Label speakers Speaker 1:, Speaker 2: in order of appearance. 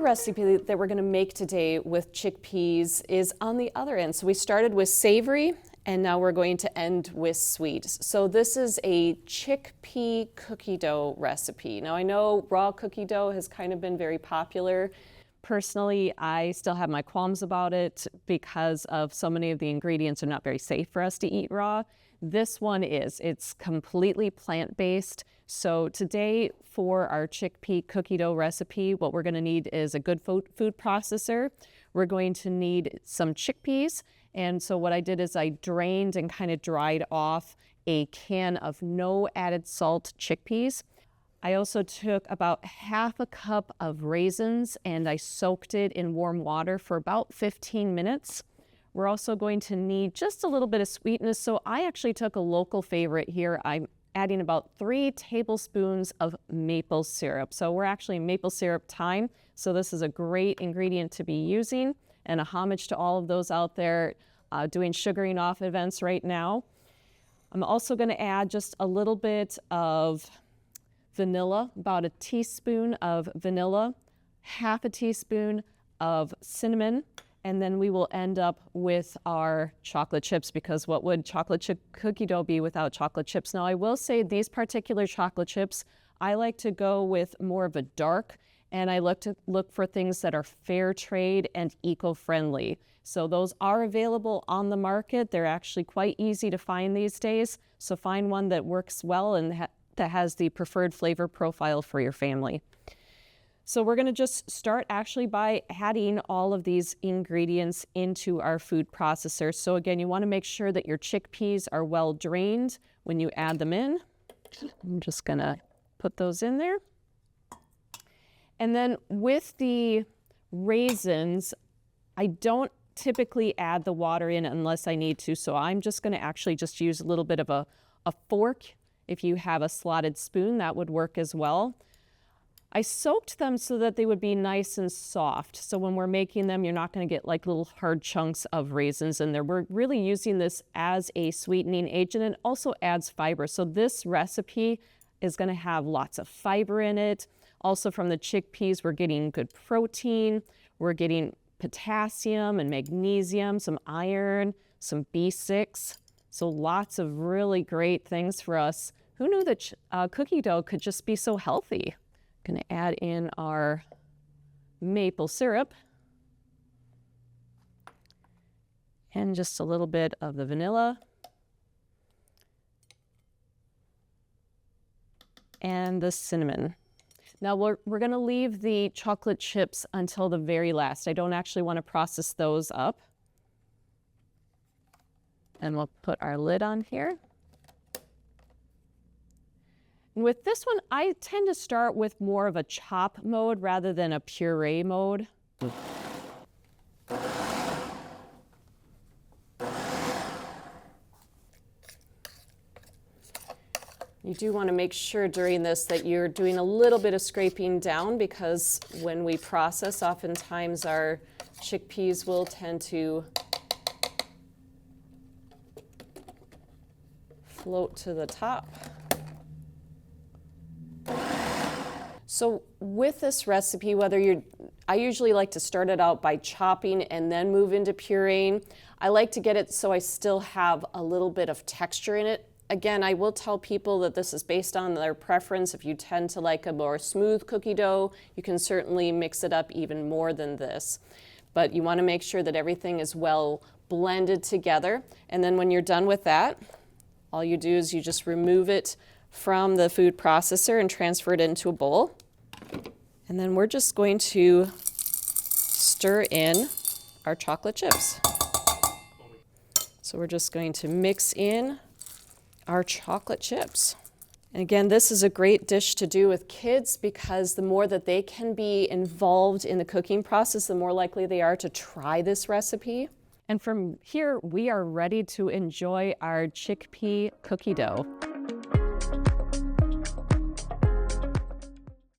Speaker 1: other recipe that we're going to make today with chickpeas is on the other end. So we started with savory and now we're going to end with sweet. So this is a chickpea cookie dough recipe. Now I know raw cookie dough has kind of been very popular. Personally, I still have my qualms about it because of so many of the ingredients are not very safe for us to eat raw. This one is. It's completely plant-based. So today for our chickpea cookie dough recipe, what we're going to need is a good food processor. We're going to need some chickpeas. And so what I did is I drained and kind of dried off a can of no added salt chickpeas. I also took about half a cup of raisins and I soaked it in warm water for about 15 minutes. We're also going to need just a little bit of sweetness. So I actually took a local favorite here. I'm adding about 3 tablespoons of maple syrup. So we're actually in maple syrup time. So this is a great ingredient to be using, and a homage to all of those out there doing sugaring off events right now. I'm also going to add just a little bit of vanilla, about a teaspoon of vanilla, half a teaspoon of cinnamon, and then we will end up with our chocolate chips, because what would chocolate chip cookie dough be without chocolate chips? Now I will say these particular chocolate chips, I like to go with more of a dark, and I look for things that are fair trade and eco-friendly. So those are available on the market. They're actually quite easy to find these days. So find one that works well and that has the preferred flavor profile for your family. So we're going to just start actually by adding all of these ingredients into our food processor. So again, you want to make sure that your chickpeas are well drained when you add them in. I'm just going to put those in there. And then with the raisins, I don't typically add the water in unless I need to. So I'm just going to actually just use a little bit of a fork. If you have a slotted spoon, that would work as well. I soaked them so that they would be nice and soft. So when we're making them, you're not going to get like little hard chunks of raisins in there. We're really using this as a sweetening agent and also adds fiber. So this recipe is going to have lots of fiber in it. Also from the chickpeas, we're getting good protein. We're getting potassium and magnesium, some iron, some B6. So lots of really great things for us. Who knew that cookie dough could just be so healthy? Going to add in our maple syrup and just a little bit of the vanilla and the cinnamon. Now we're going to leave the chocolate chips until the very last. I don't actually want to process those up. And we'll put our lid on here. And with this one, I tend to start with more of a chop mode rather than a puree mode. You do want to make sure during this that you're doing a little bit of scraping down, because when we process, oftentimes our chickpeas will tend to float to the top. So with this recipe, I usually like to start it out by chopping and then move into pureeing. I like to get it so I still have a little bit of texture in it. Again, I will tell people that this is based on their preference. If you tend to like a more smooth cookie dough, you can certainly mix it up even more than this. But you want to make sure that everything is well blended together. And then when you're done with that, all you do is you just remove it from the food processor and transfer it into a bowl. And then we're just going to stir in our chocolate chips. So we're just going to mix in our chocolate chips. And again, this is a great dish to do with kids, because the more that they can be involved in the cooking process, the more likely they are to try this recipe. And from here, we are ready to enjoy our chickpea cookie dough.